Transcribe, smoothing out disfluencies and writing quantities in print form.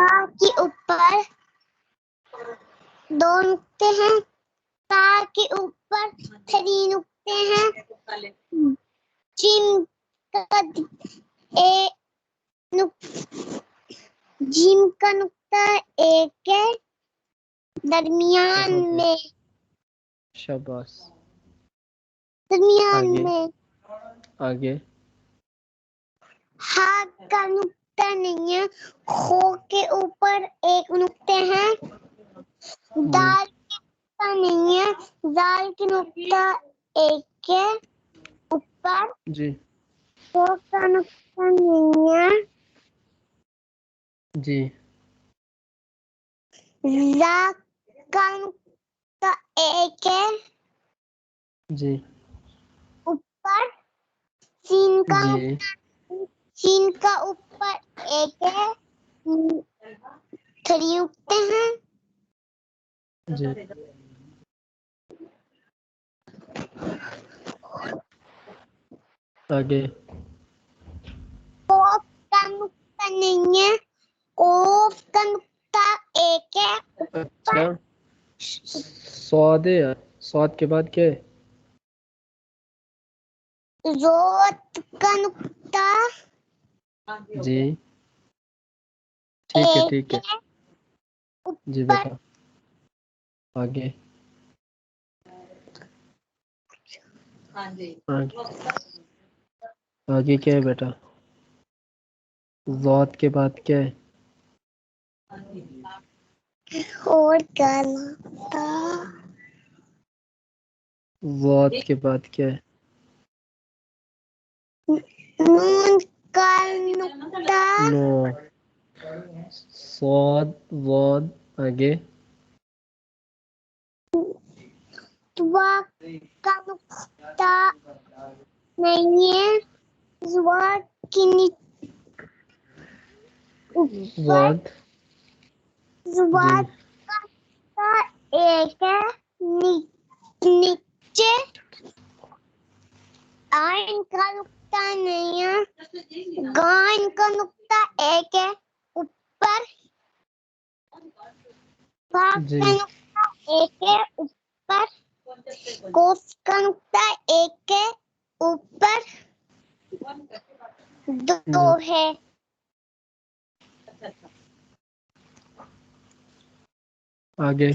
का के ऊपर दो नुक्ते हैं, का के ऊपर 3 नुक्ते हैं, जिम का जिम का नुक्ता एक है, दरमियान में, शाबाश। दरमियान आगे में। आगे हा का नुक्ता नहीं है, खो के ऊपर एक नुक्ते हैं, दाल के नुक्ता नहीं है, दाल के नुक्ता एक है ऊपर, जी खो का नुक्ता नहीं है, जी ला का नुक्ता एक है जी ऊपर, सीन का जी सीन का ऊपर एक है, 3 नुक्ते हैं, जी आगे कोफ का नुक्ता नहीं है, कोफ का नुक्ता एक है अच्छा ऊपर, स्वाद है यार, स्वाद के बाद क्या है? जोत का नुक्ता जी ठीक है एक ठीक है है जी ऊपर, बेटा। आगे आगे आगे क्या है बेटा? ज़ात के बाद क्या है? और का नुक्ता, ज़ात के बाद क्या है? नून का नुक्ता, नो स्वाद वाद आगे तुआ का नुक्ता नहीं है, जुआ की ऊपर, वाद जुआ जी का नुक्ता एक है, नीचे आइन का नुक्ता नहीं है, गान का नुक्ता एक है ऊपर, फाक जी का नुक्ता एक है ऊपर, कोफ का नुक्ता एक है ऊपर, दो जी है। आगे